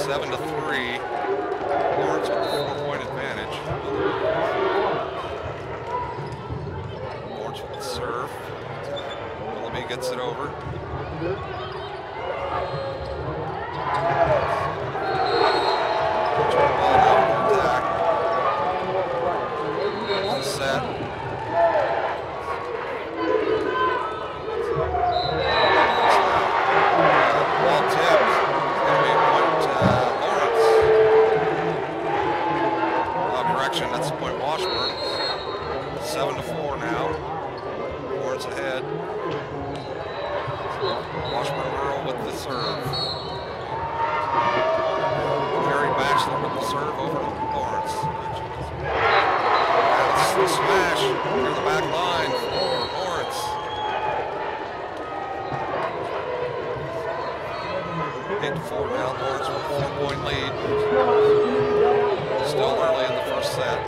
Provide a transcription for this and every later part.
7-3. gets it over. Set. Ball tipped. It's going to be a point Lawrence. Correction, that's a point Washburn. 7-4 now. Lawrence ahead. Washburn Rural with the serve. Jerry Batchelor with the serve over to Lawrence. That's the smash near the back line for Lawrence. 8-4 now. Lawrence with a 4-point lead. Still early in the first set.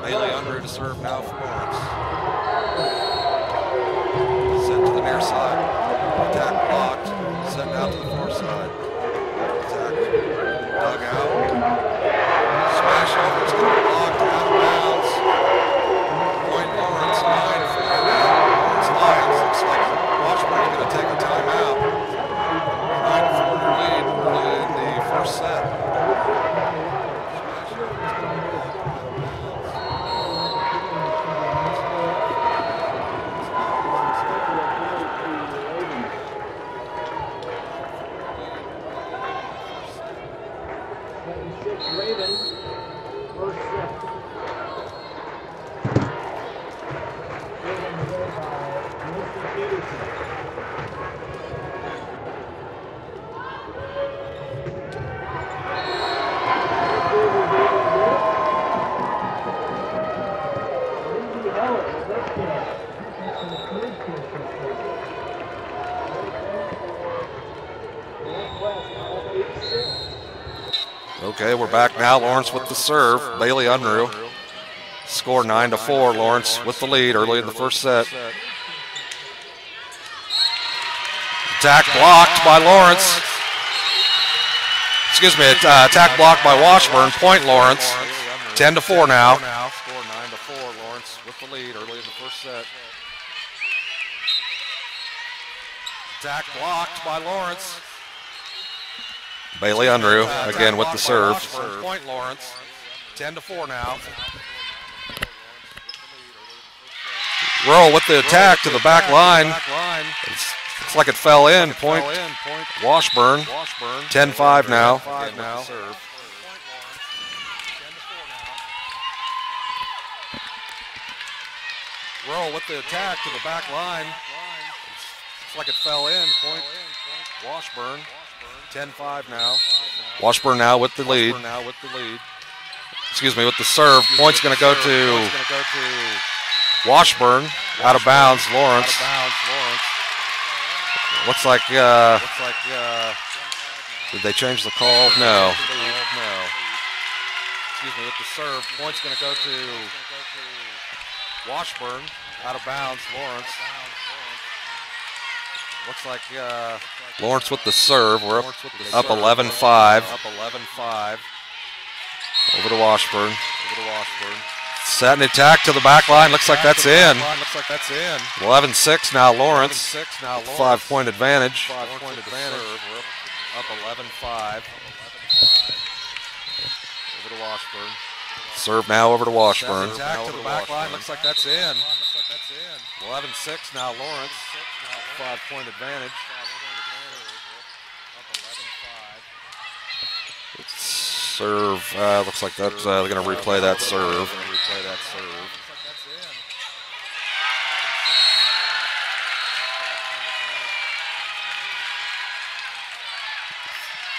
Bailey Unruh to serve now for Lawrence. Set to the near side. Attack blocked. Set now to the far side. Attack dug out. Smash over. It's going to be blocked out of bounds. Point Lawrence. 9-4 now. Lawrence Lions. Looks like Washburn's going to take a timeout. 9-4 lead early in the first set. Okay, we're back now. Lawrence with the serve. Bailey Unruh. Score 9-4. Lawrence with the lead early in the first set. Attack blocked by Lawrence. Excuse me, attack blocked by Washburn. Point Lawrence. 10-4 now. Score 9-4. Lawrence with the lead early in the first set. Attack blocked by Lawrence. Bailey Unruh again with the serve. Point Lawrence. 10-4 now. Rural with the attack to the back line. Looks like it fell in. Point Washburn. 10-5 now. Rural with the attack to the back line. Looks like it fell in. Point Washburn. 10-5 now. Washburn now with the lead. Excuse me, with the serve. Point's going to go to Washburn. Out of bounds, Lawrence. Looks like, did they change the call? No. Excuse me, with the serve. Point's going to go to Washburn. Out of bounds, Lawrence. Looks like Lawrence with the serve. We're up 11-5. Over to Washburn. Set and attack to the back line. Looks like that's in. 11-6 now, Lawrence. 5-point advantage. We're up 11-5. Over to Washburn. Serve now over to Washburn. Attack to the back line. Looks like that's in. 11-6 now, Lawrence. 5-point advantage. Serve. Looks like that's they're going to replay that serve.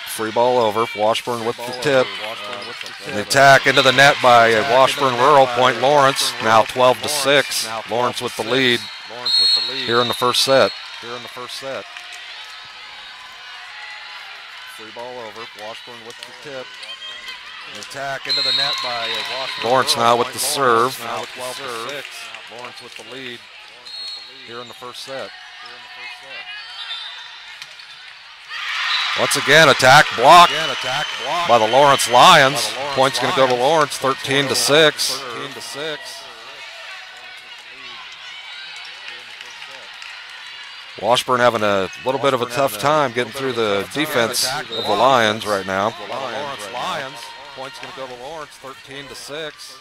Free ball over. Washburn with the tip. The attack into the net by Washburn Rural. Point Lawrence. Now 12-6. Lawrence with the lead here in the first set. Free ball over. Washburn with the tip. The attack into the net by Washburn. Lawrence now with the serve. Now 12-6. Lawrence with the lead here in the first set. Once again, attack blocked by the Lawrence Lions. Point's going to go to Lawrence, 13-6. Washburn having a little bit of a tough time getting through the defense of the Lions right now. Lions. Points going to go to Lawrence, 13-6.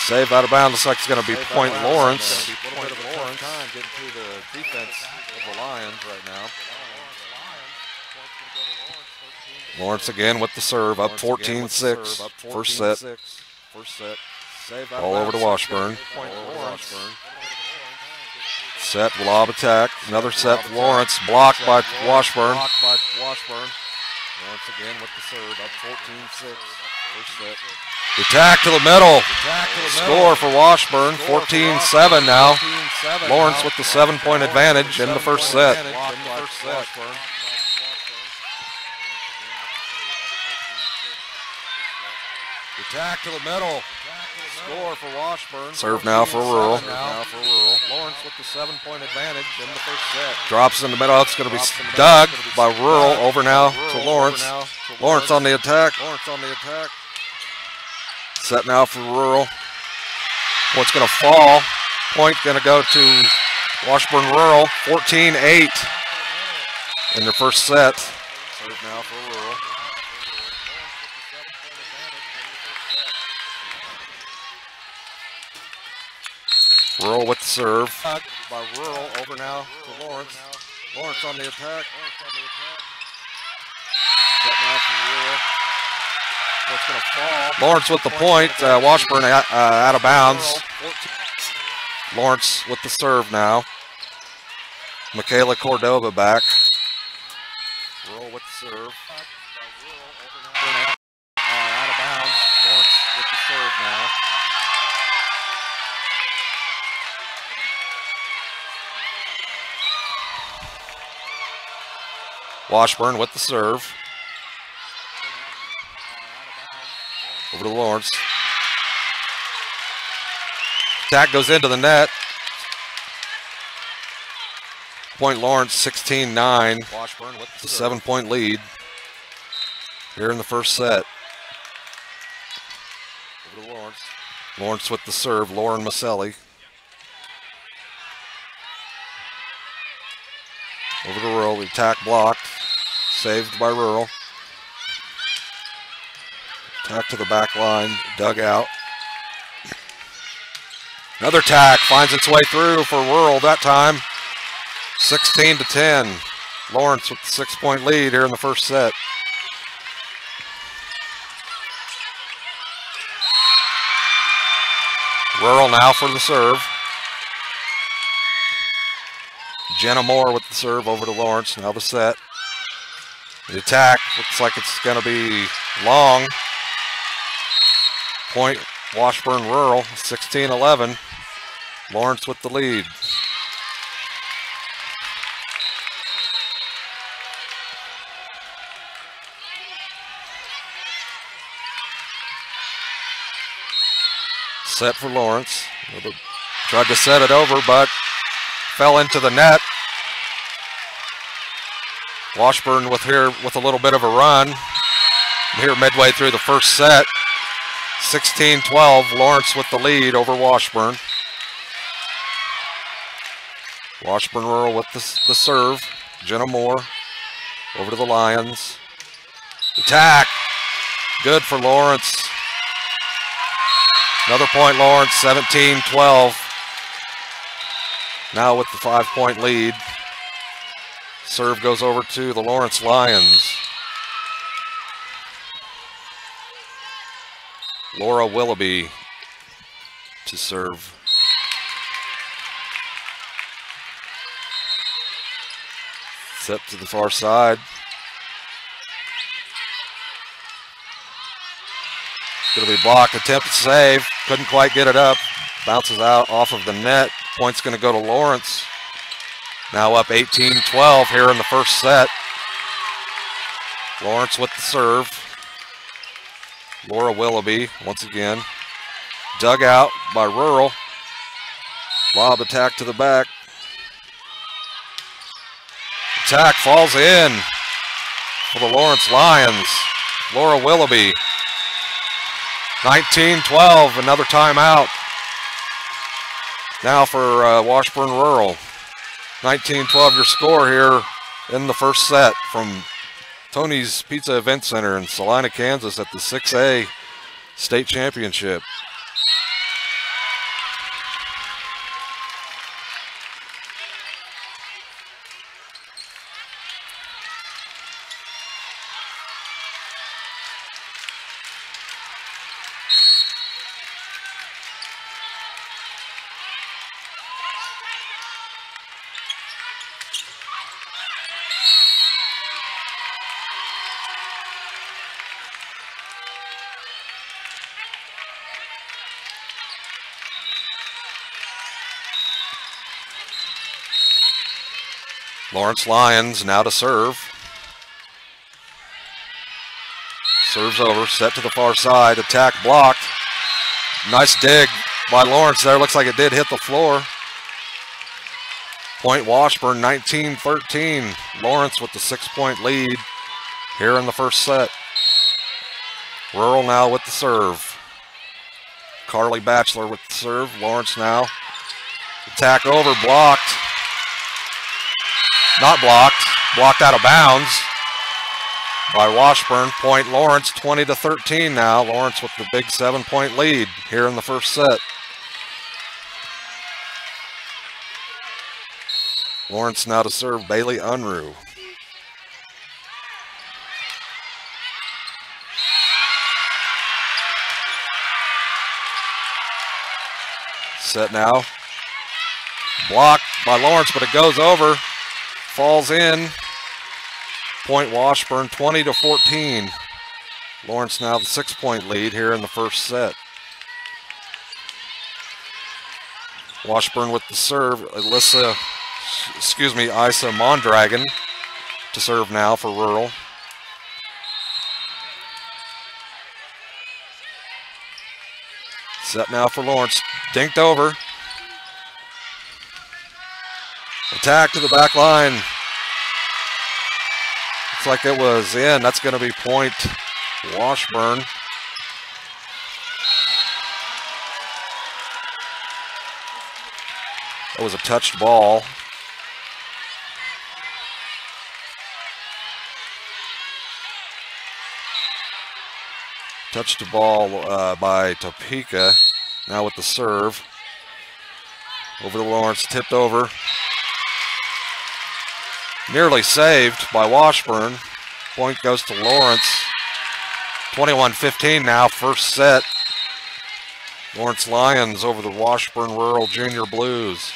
Save out of bounds. Looks like it's going to be point Lawrence. A little bit of a tough time getting through the defense of the Lions right now. Lawrence again with the serve, up 14-6. First set. All over to Washburn. Set, lob attack. Another set for Lawrence. Blocked by Washburn. Lawrence again with the serve, up 14-6. First set. The attack to the middle. Score for Washburn, 14-7 now. Lawrence with the 7-point advantage in the first set. Attack to the middle. Score for Washburn. Serve now for Rural. Lawrence with the 7-point advantage in the first set. Drops in the middle. It's going to be dug by Rural. Over now to Lawrence. Lawrence on the attack. Set now for Rural. Point's going to fall. Point going to go to Washburn Rural. 14-8 in their first set. Serve now for Rural. Rural with the serve. By Rural, over now to Lawrence. Lawrence on the attack. Set now for Rural. What's going to fall? Lawrence with the point. Washburn out of bounds. Lawrence with the serve now. Michaela Cordova back. Rural with the serve. Out of bounds. Lawrence with the serve now. Washburn with the serve. Over to Lawrence. Attack goes into the net. Point Lawrence, 16-9. Washburn with the 7-point lead here in the first set. Over to Lawrence. Lawrence with the serve. Lauren Maselli. Over to Rural. The attack blocked. Saved by Rural. Attack to the back line. Dug out. Another attack finds its way through for Rural that time. 16-10. Lawrence with the 6-point lead here in the first set. Rural now for the serve. Jenna Moore with the serve over to Lawrence. Now the set. The attack looks like it's going to be long. Point Washburn Rural, 16-11. Lawrence with the lead. Set for Lawrence. Tried to set it over, but fell into the net. Washburn with a little bit of a run. Here midway through the first set. 16-12, Lawrence with the lead over Washburn. Washburn Rural with the serve. Jenna Moore over to the Lions. Attack, good for Lawrence. Another point Lawrence, 17-12. Now with the 5-point lead. Serve goes over to the Lawrence Lions. Laura Willoughby to serve. Set to the far side. It's going to be blocked. Attempt to save. Couldn't quite get it up. Bounces out off of the net. Point's going to go to Lawrence. Now up 18-12 here in the first set. Lawrence with the serve. Laura Willoughby once again. Dug out by Rural. Lob attack to the back. Attack falls in for the Lawrence Lions. Laura Willoughby. 19-12, another timeout. Now for Washburn Rural. 19-12 your score here in the first set from Tony's Pizza Event Center in Salina, Kansas at the 6A State Championship. Lawrence Lyons now to serve. Serves over, set to the far side, attack blocked. Nice dig by Lawrence there, looks like it did hit the floor. Point Washburn, 19-13. Lawrence with the 6-point lead here in the first set. Rural now with the serve. Carly Batchelor with the serve, Lawrence now. Attack over, blocked. Not blocked, blocked out of bounds by Washburn. Point Lawrence, 20-13 now. Lawrence with the big 7-point lead here in the first set. Lawrence now to serve Bailey Unruh. Set now. Blocked by Lawrence, but it goes over. Falls in. Point Washburn, 20-14. Lawrence now the 6-point lead here in the first set. Washburn with the serve. Isa Mondragon to serve now for Rural. Set now for Lawrence. Dinked over. Attack to the back line. Looks like it was in. That's going to be point Washburn. That was a touched ball. Touched the ball by Topeka. Now with the serve. Over to Lawrence, tipped over. Nearly saved by Washburn. Point goes to Lawrence. 21-15 now, first set. Lawrence Lions over the Washburn Rural Junior Blues.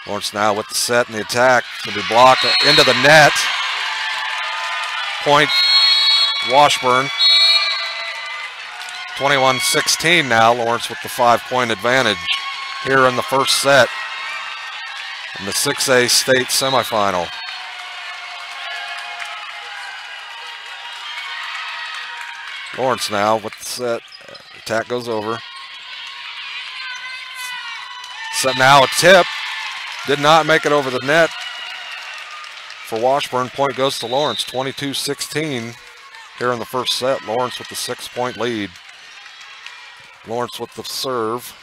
Lawrence now with the set and the attack. It's going to be blocked into the net. Point Washburn. 21-16 now. Lawrence with the 5-point advantage here in the first set in the 6A state semifinal. Lawrence now with the set. Attack goes over. Set now a tip. Did not make it over the net for Washburn. Point goes to Lawrence, 22-16 here in the first set. Lawrence with the 6-point lead. Lawrence with the serve.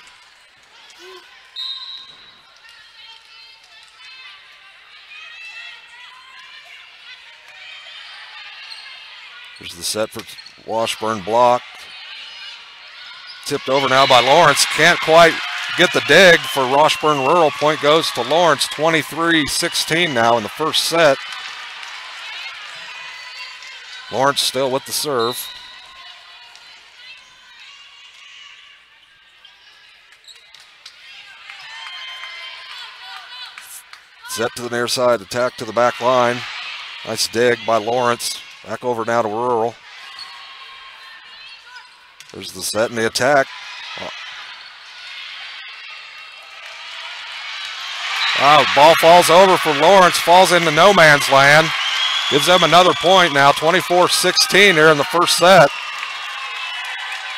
Here's the set for Washburn, blocked. Tipped over now by Lawrence. Can't quite get the dig for Washburn Rural. Point goes to Lawrence, 23-16 now in the first set. Lawrence still with the serve. Set to the near side, attack to the back line. Nice dig by Lawrence. Back over now to Rural. There's the set and the attack. Wow, ball falls over for Lawrence, falls into no man's land. Gives them another point now, 24-16 here in the first set.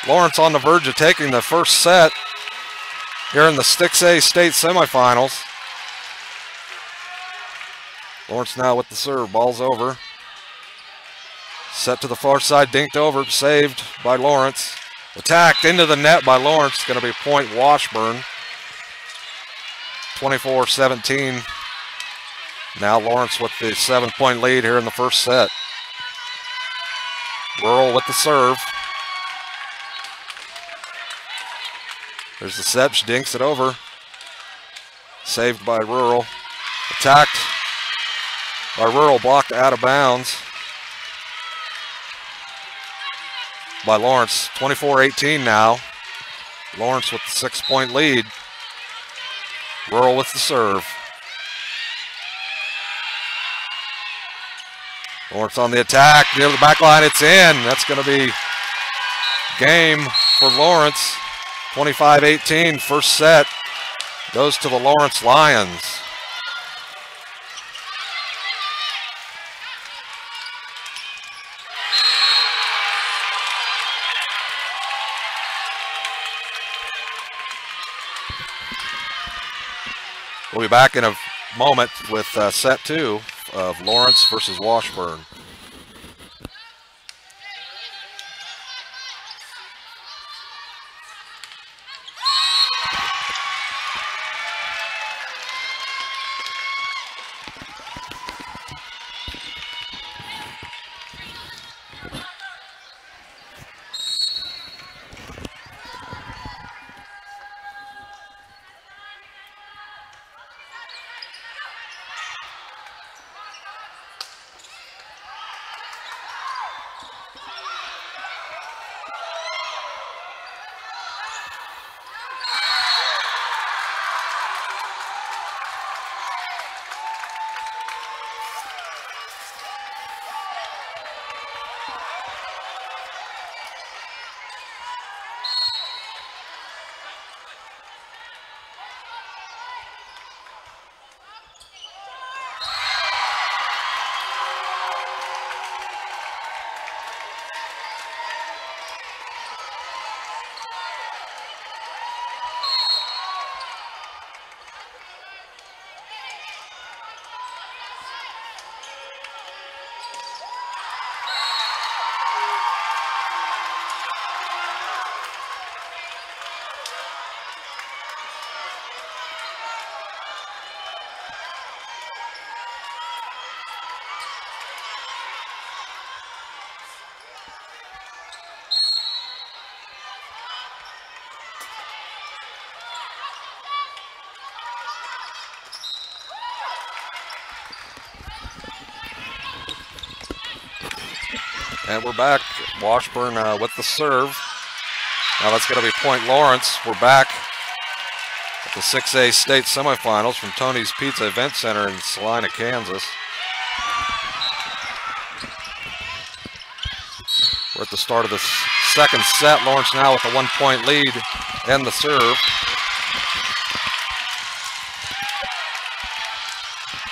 Lawrence on the verge of taking the first set here in the 6A state semifinals. Lawrence now with the serve, ball's over. Set to the far side, dinked over, saved by Lawrence. Attacked into the net by Lawrence. It's going to be point Washburn. 24-17. Now Lawrence with the 7-point lead here in the first set. Rural with the serve. There's the set, she dinks it over. Saved by Rural. Attacked by Rural, blocked out of bounds by Lawrence. 24-18 now. Lawrence with the 6-point lead. Rural with the serve. Lawrence on the attack, near the back line, it's in. That's going to be game for Lawrence. 25-18, first set goes to the Lawrence Lions. We'll be back in a moment with set 2 of Lawrence versus Washburn. And we're back. Washburn with the serve. Now that's going to be point Lawrence. We're back at the 6A state semifinals from Tony's Pizza Event Center in Salina, Kansas. We're at the start of the second set. Lawrence now with a 1-point lead and the serve.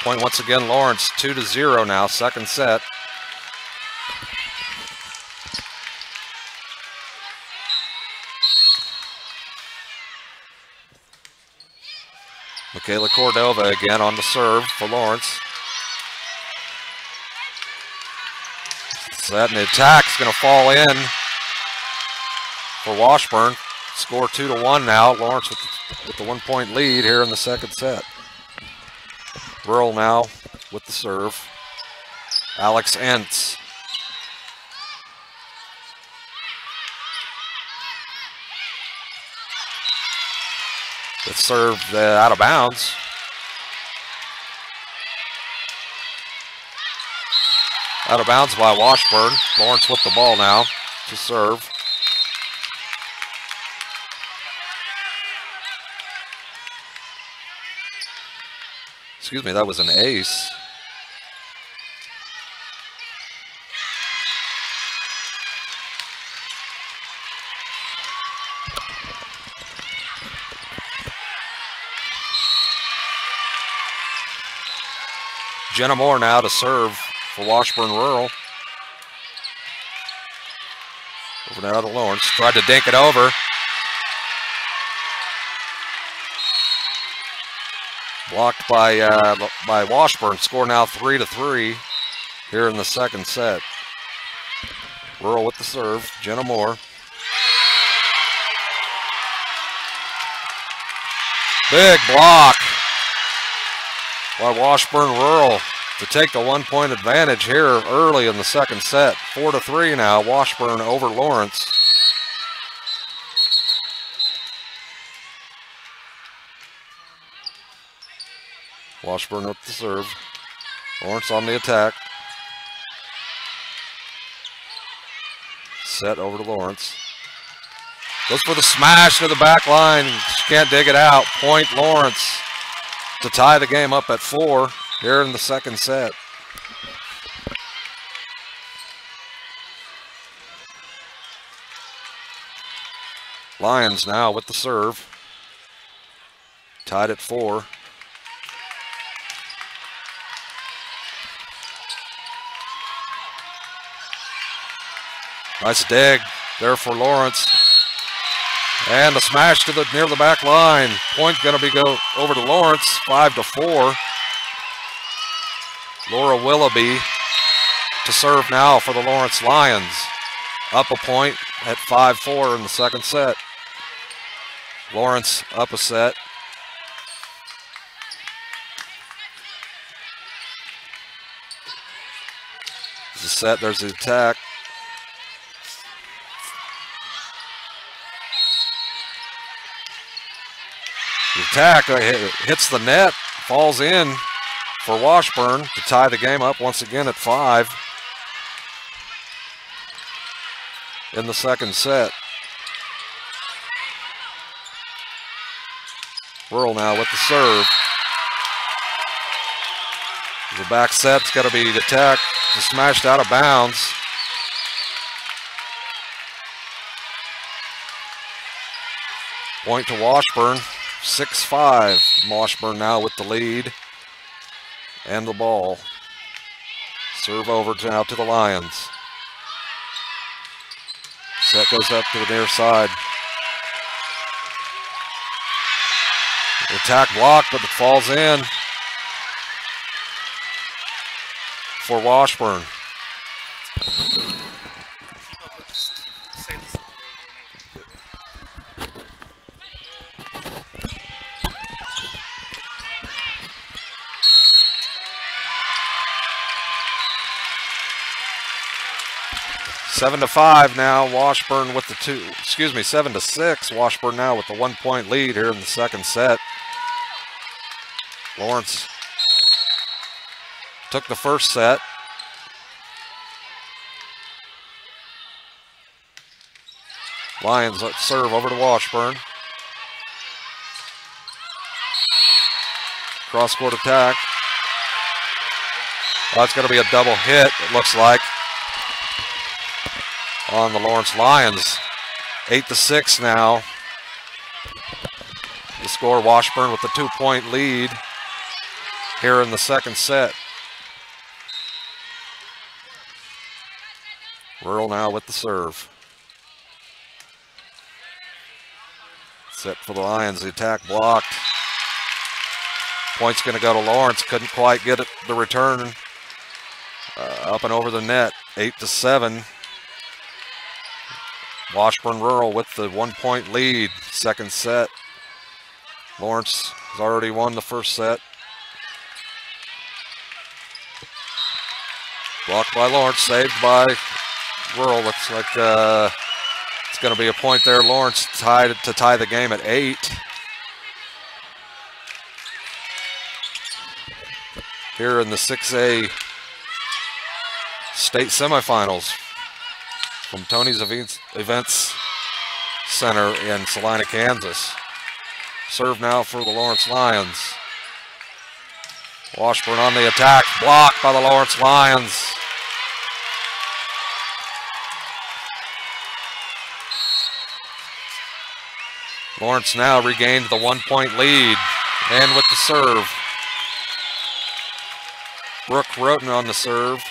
Point once again, Lawrence 2-0 now, second set. Michaela Cordova again on the serve for Lawrence. Set and the attack's going to fall in for Washburn. Score 2-1 now. Lawrence with the 1-point lead here in the second set. Rural now with the serve. Alex Entz. It's served out of bounds. Out of bounds by Washburn. Lawrence with the ball now to serve. Excuse me, that was an ace. Jenna Moore now to serve for Washburn Rural. Over now to Lawrence. Tried to dink it over. Blocked by Washburn. Score now 3-3 here in the second set. Rural with the serve. Jenna Moore. Big block by Washburn Rural to take the 1-point advantage here early in the second set. 4-3 now, Washburn over Lawrence. Washburn with the serve. Lawrence on the attack. Set over to Lawrence. Goes for the smash to the back line. She can't dig it out. Point Lawrence to tie the game up at 4 here in the second set. Lions now with the serve. Tied at 4. Nice dig there for Lawrence. And the smash to the near the back line. Point going to be go over to Lawrence, 5-4. Laura Willoughby to serve now for the Lawrence Lions. Up a point at 5-4 in the second set. Lawrence up a set. There's a set, there's the attack. The attack hits the net, falls in for Washburn to tie the game up once again at 5 in the second set. Rural now with the serve. The back set's got to be attacked, just smashed out of bounds. Point to Washburn. 6-5. Washburn now with the lead and the ball. Serve over now to the Lions. Set goes up to the near side. Attack block, but it falls in for Washburn. 7-5 now, Washburn with the 7-6. Washburn now with the 1-point lead here in the second set. Lawrence took the first set. Lions serve over to Washburn. Cross-court attack. That's going to be a double hit, it looks like, on the Lawrence Lions. 8-6 now. The score, Washburn with the 2-point lead here in the second set. Rural now with the serve. Set for the Lions, the attack blocked. Point's going to go to Lawrence, couldn't quite get it, the return up and over the net. 8-7. Washburn Rural with the 1-point lead, second set. Lawrence has already won the first set. Blocked by Lawrence, saved by Rural. Looks like it's going to be a point there. Lawrence tied to tie the game at 8. Here in the 6A state semifinals from Tony's Events Center in Salina, Kansas. Serve now for the Lawrence Lions. Washburn on the attack, blocked by the Lawrence Lions. Lawrence now regained the 1-point lead, and with the serve. Brooke Roten on the serve.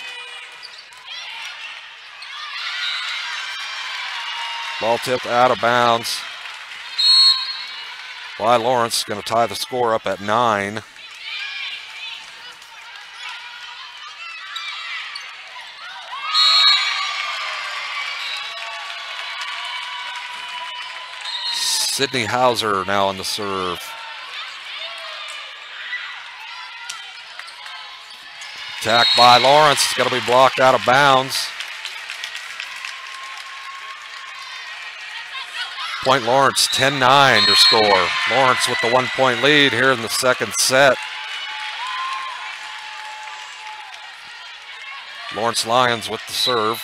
Ball tipped out of bounds by Lawrence, going to tie the score up at 9. Sydney Hauser now on the serve. Attack by Lawrence. It's going to be blocked out of bounds. Point Lawrence, 10-9 your score. Lawrence with the 1-point lead here in the second set. Lawrence Lions with the serve.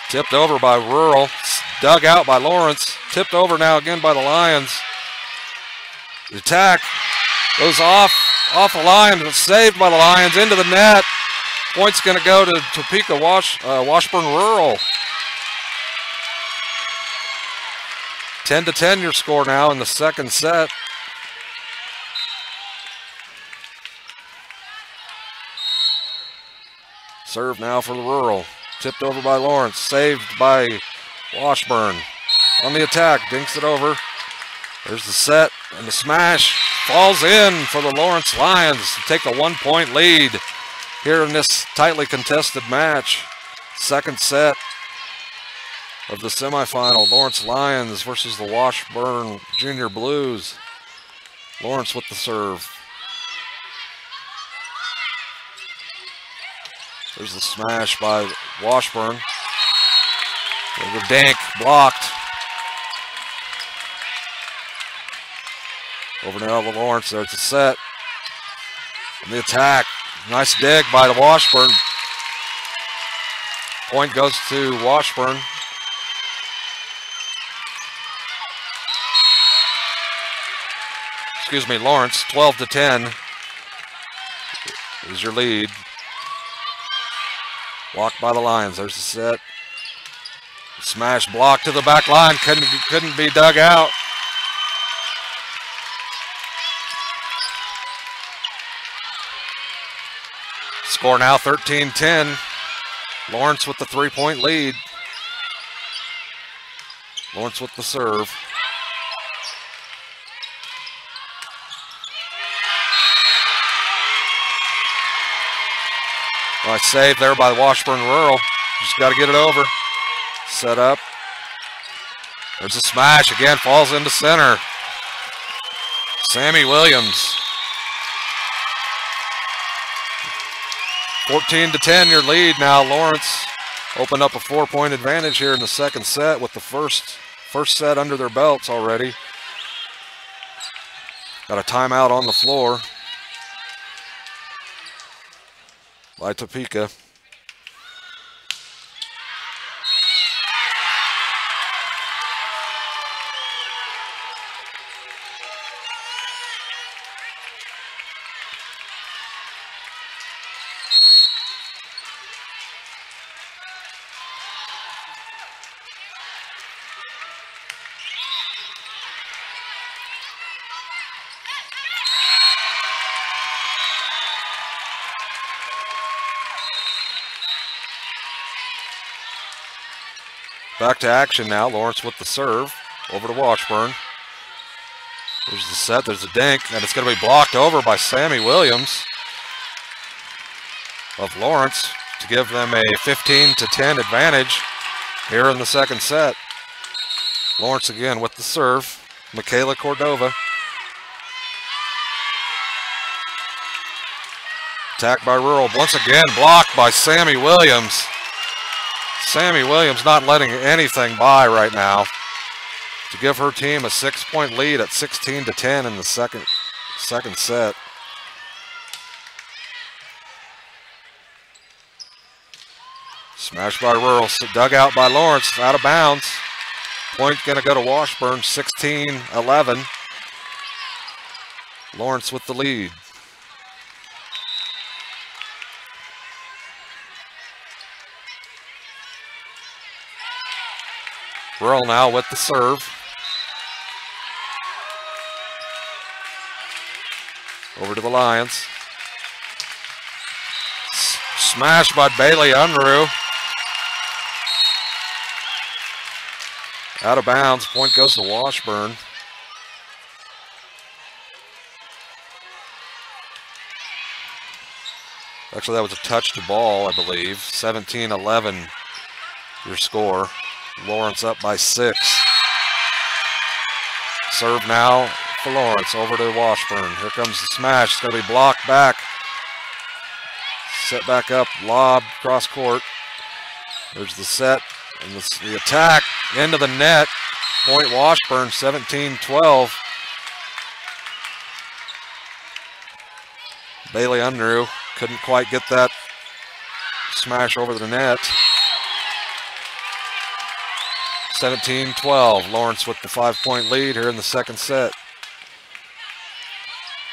Tipped over by Rural, dug out by Lawrence, tipped over now again by the Lions. The attack goes off the line, but saved by the Lions into the net. Point's going to go to Topeka Washburn Rural. 10-10 your score now in the second set. Serve now for the Rural. Tipped over by Lawrence, saved by Washburn. On the attack, dinks it over. There's the set and the smash. Falls in for the Lawrence Lions to take a 1-point lead here in this tightly contested match. Second set of the semifinal. Lawrence Lions versus the Washburn Junior Blues. Lawrence with the serve. There's the smash by Washburn. The dink blocked. Over now to Lawrence. There's the set. And the attack. Nice dig by the Washburn. Point goes to Washburn. Excuse me, Lawrence. 12-10 is your lead. Blocked by the Lions. There's the set. Smash block to the back line. Couldn't be dug out. Score now 13-10. Lawrence with the 3-point lead. Lawrence with the serve. Nice save there by Washburn Rural. Just got to get it over. Set up. There's a smash again, falls into center. Sammy Williams. 14-10 your lead now. Lawrence opened up a 4-point advantage here in the second set with the first set under their belts already. Got a timeout on the floor by Topeka. Back to action now. Lawrence with the serve. Over to Washburn. There's the set. There's a dink. And it's going to be blocked over by Sammy Williams of Lawrence to give them a 15-10 advantage here in the second set. Lawrence again with the serve. Michaela Cordova. Attack by Rural. Once again blocked by Sammy Williams. Sammy Williams not letting anything by right now to give her team a 6-point lead at 16-10 in the second set. Smash by Rural, dug out by Lawrence, out of bounds. Point gonna go to Washburn, 16-11. Lawrence with the lead. Rural now with the serve. Over to the Lions. Smash by Bailey Unruh. Out of bounds. Point goes to Washburn. Actually, that was a touch to ball, I believe. 17-11, your score. Lawrence up by 6. Serve now for Lawrence, over to Washburn. Here comes the smash. It's going to be blocked back. Set back up, lob, cross court. There's the set and the attack into the net. Point Washburn, 17-12. Bailey Unruh couldn't quite get that smash over the net. 17-12. Lawrence with the 5-point lead here in the second set.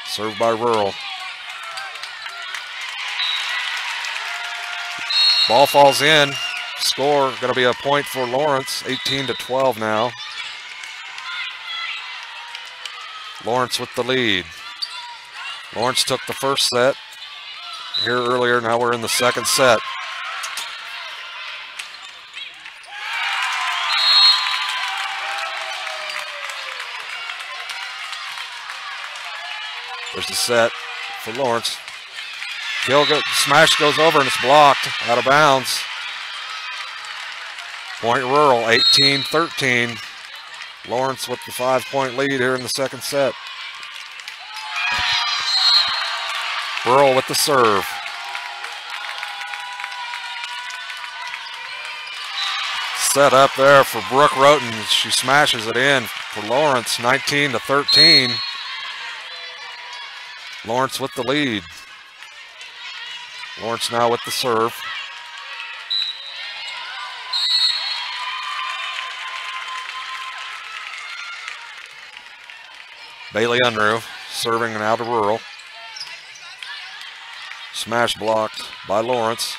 Served by Rural. Ball falls in. Score going to be a point for Lawrence. 18-12 now. Lawrence with the lead. Lawrence took the first set here earlier. Now we're in the second set. There's the set for Lawrence. Smash goes over and it's blocked, out of bounds. Point Rural, 18-13. Lawrence with the 5-point lead here in the second set. Rural with the serve. Set up there for Brooke Roten. She smashes it in for Lawrence, 19-13. Lawrence with the lead. Lawrence now with the serve. Bailey Unruh serving now to Rural. Smash blocked by Lawrence.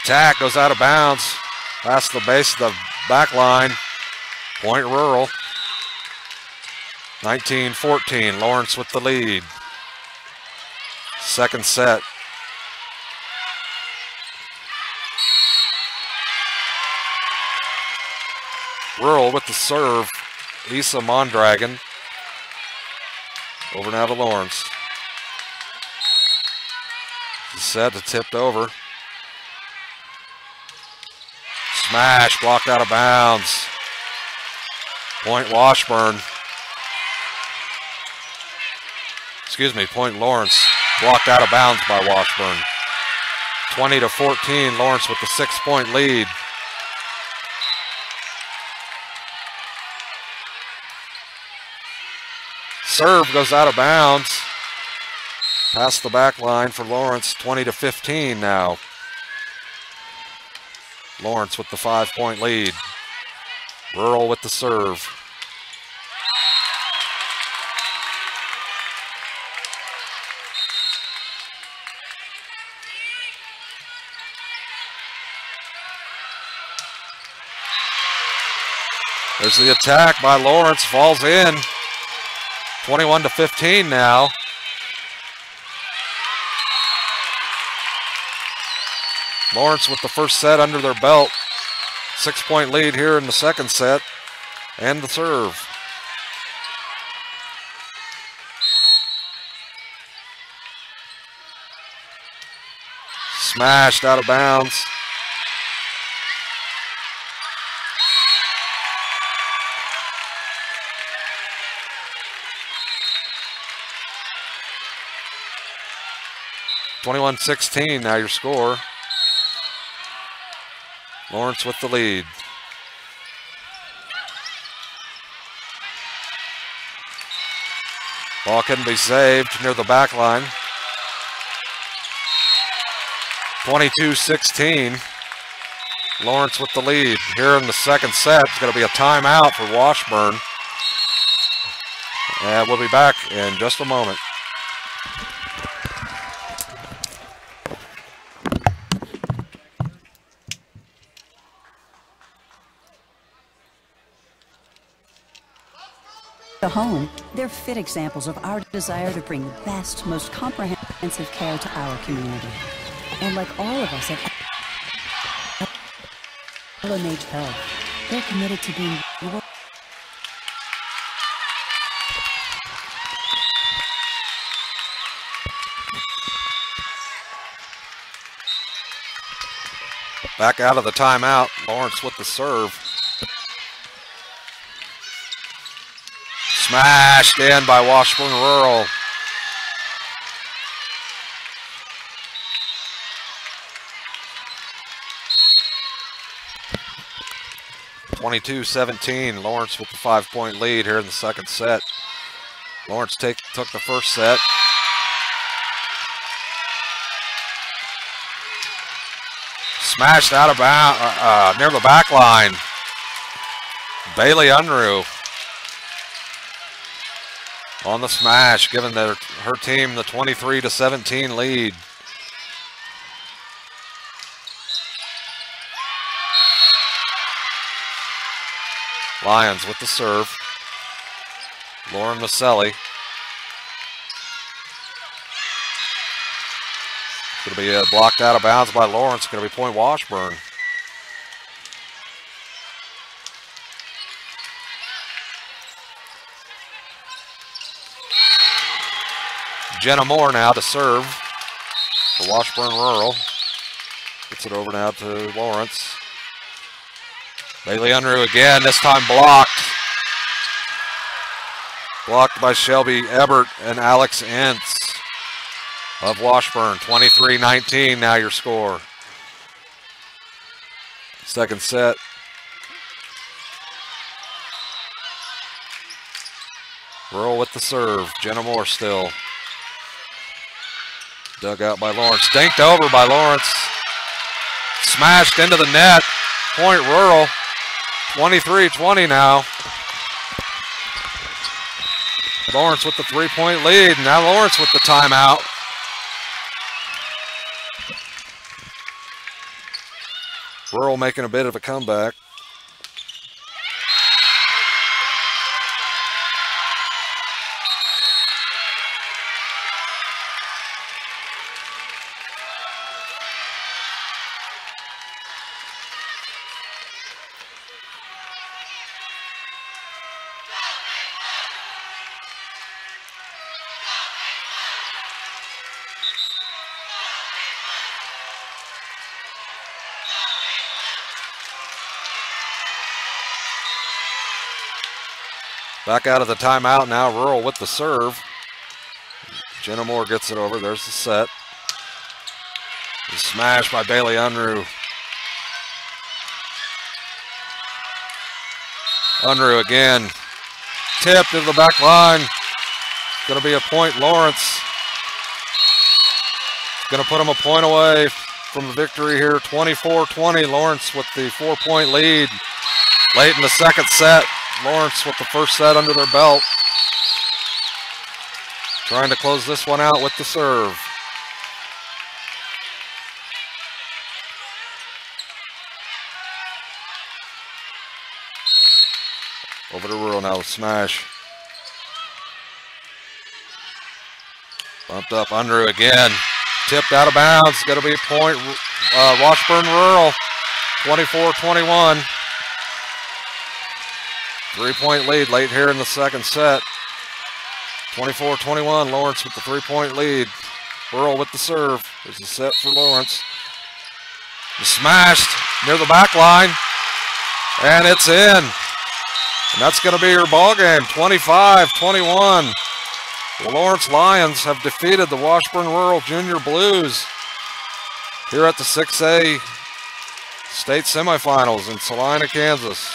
Attack goes out of bounds. Past the base of the back line. Point Rural. 19-14. Lawrence with the lead. Second set. Rural with the serve. Issa Mondragon. Over now to Lawrence. Set to tipped over. Smash blocked out of bounds. Point Washburn. Excuse me, point Lawrence. Blocked out of bounds by Washburn. 20-14, Lawrence with the 6-point lead. Serve goes out of bounds. Past the back line for Lawrence, 20-15 now. Lawrence with the 5-point lead. Rural with the serve. There's the attack by Lawrence, falls in. 21-15 now. Lawrence with the first set under their belt. 6-point lead here in the second set. And the serve. Smashed out of bounds. (21-16) now your score. Lawrence with the lead. Ball couldn't be saved near the back line. 22-16. Lawrence with the lead. Here in the second set, it's going to be a timeout for Washburn. And we'll be back in just a moment. The home, they're fit examples of our desire to bring the best, most comprehensive care to our community. And like all of us at Problem Age Health. They're committed to being the Back out of the timeout, Lawrence with the serve. Smashed in by Washburn Rural. (22-17), Lawrence with the 5-point lead here in the second set. Lawrence took the first set. Smashed out of bounds near the back line. Bailey Unruh on the smash, giving her team the 23-17 lead. Lions with the serve. Lauren Maselli. Going to be blocked out of bounds by Lawrence. Going to be point Washburn. Jenna Moore now to serve for Washburn Rural. Gets it over now to Lawrence. Bailey Unruh again, this time blocked. Blocked by Shelby Ebert and Alex Entz of Washburn. 23-19 now your score. Second set. Rural with the serve. Jenna Moore still. Dug out by Lawrence. Dinked over by Lawrence. Smashed into the net. Point Rural. 23-20 now. Lawrence with the 3-point lead. Now Lawrence with the timeout. Rural making a bit of a comeback. Back out of the timeout now, Rural with the serve. Jenna Moore gets it over, there's the set. The smash by Bailey Unruh. Unruh again. Tipped into the back line. Gonna be a point Lawrence. Gonna put him a point away from the victory here. 24-20, Lawrence with the 4-point lead. Late in the second set. Lawrence with the first set under their belt. Trying to close this one out with the serve. Over to Rural now, the smash. Bumped up Unruh again. Tipped out of bounds. Going to be a point. Washburn Rural, 24-21. 3-point lead late here in the second set. 24-21, Lawrence with the 3-point lead. Rural with the serve. There's the set for Lawrence. The smashed near the back line. And it's in. And that's going to be your ball game, 25-21. The Lawrence Lions have defeated the Washburn Rural Junior Blues here at the 6A state semifinals in Salina, Kansas.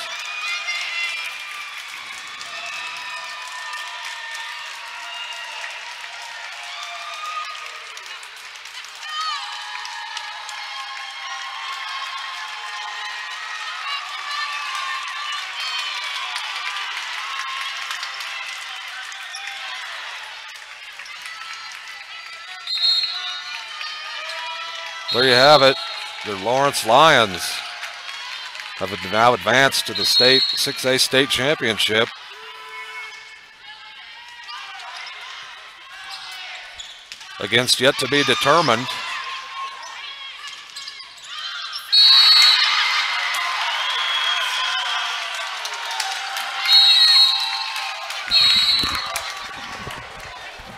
There you have it. The Lawrence Lions have now advanced to the state 6A state championship. Against yet to be determined